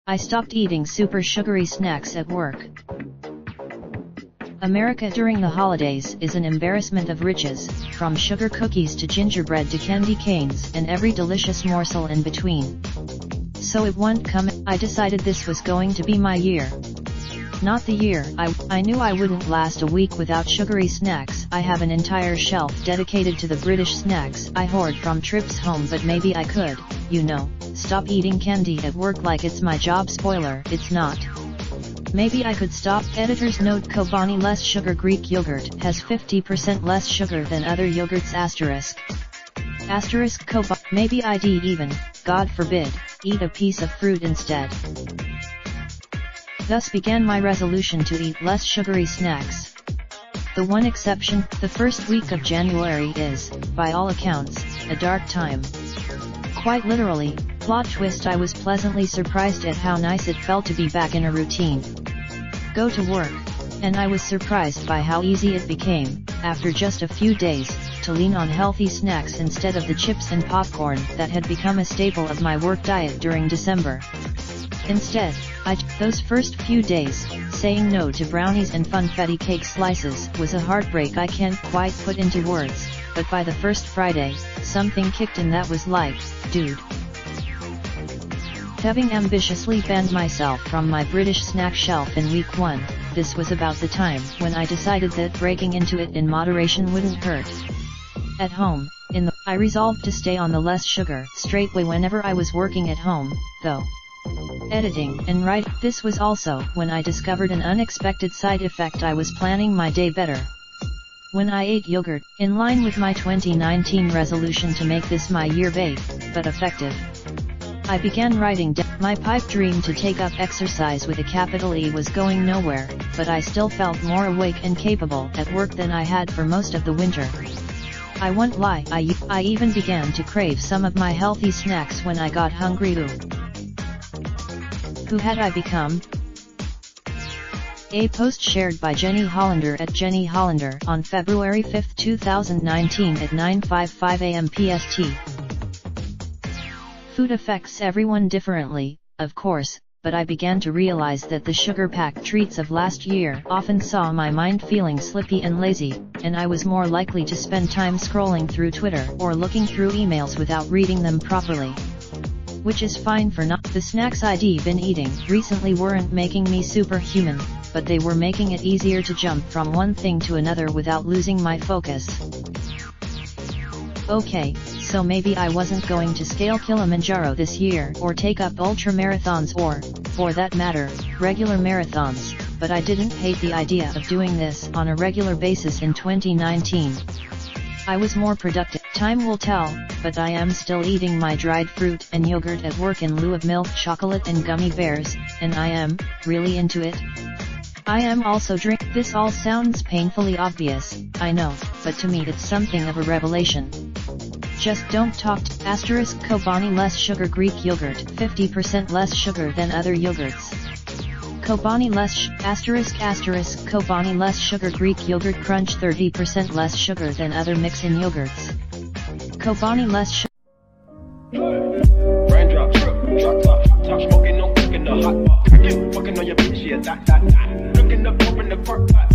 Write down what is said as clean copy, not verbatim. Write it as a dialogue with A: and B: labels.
A: I stopped eating super sugary snacks at work. America during the holidays is an embarrassment of riches, from sugar cookies to gingerbread to candy canes and every delicious morsel in between. So it won't come. I decided this was going to be my year. Not the year. I knew I wouldn't last a week without sugary snacks. I have an entire shelf dedicated to the British snacks I hoard from trips home, but maybe I could, stop eating candy at work like it's my job. Spoiler, it's not. Maybe I could stop. Editor's note: Kobani less sugar Greek yogurt has 50% less sugar than other yogurts. Asterisk Kobani. Maybe I'd even, God forbid, eat a piece of fruit instead. Thus began my resolution to eat less sugary snacks. The one exception: the first week of January is, by all accounts, a dark time. Quite literally. Plot twist: I was pleasantly surprised at how nice it felt to be back in a routine. Go to work. And I was surprised by how easy it became, after just a few days, to lean on healthy snacks instead of the chips and popcorn that had become a staple of my work diet during December. Instead, those first few days, saying no to brownies and funfetti cake slices was a heartbreak I can't quite put into words, but by the first Friday, something kicked in that was like, dude. Having ambitiously banned myself from my British snack shelf in week 1, this was about the time when I decided that breaking into it in moderation wouldn't hurt. At home, I resolved to stay on the less sugar straight way whenever I was working at home, though. Editing and writing. This was also when I discovered an unexpected side effect. I was planning my day better when I ate yogurt, in line with my 2019 resolution to make this my year vague, but effective. I began writing down. My pipe dream to take up exercise with a capital E was going nowhere, but I still felt more awake and capable at work than I had for most of the winter. I won't lie, I even began to crave some of my healthy snacks when I got hungry. Who had I become? A post shared by Jenny Hollander at Jenny Hollander on February 5, 2019 at 9:55 a.m. PST. Food affects everyone differently, of course, but I began to realize that the sugar-packed treats of last year often saw my mind feeling slippy and lazy, and I was more likely to spend time scrolling through Twitter or looking through emails without reading them properly. Which is fine for not. The snacks I'd been eating recently weren't making me superhuman, but they were making it easier to jump from one thing to another without losing my focus. Okay, so maybe I wasn't going to scale Kilimanjaro this year or take up ultra marathons or, for that matter, regular marathons, but I didn't hate the idea of doing this on a regular basis in 2019. I was more productive. Time will tell, but I am still eating my dried fruit and yogurt at work in lieu of milk, chocolate and gummy bears, and I am really into it. I am also This all sounds painfully obvious, I know, but to me it's something of a revelation. Just don't talk. Kobani less sugar Greek yogurt 50% less sugar than other yogurts. Kobani less Kobani less sugar Greek yogurt crunch 30% less sugar than other mix-in yogurts. Kobani less sugar.
B: Raindrop, truck top, top smoking, no cooking the hot pot. Fucking on your bitch, yeah, that. Looking up, open the park pot.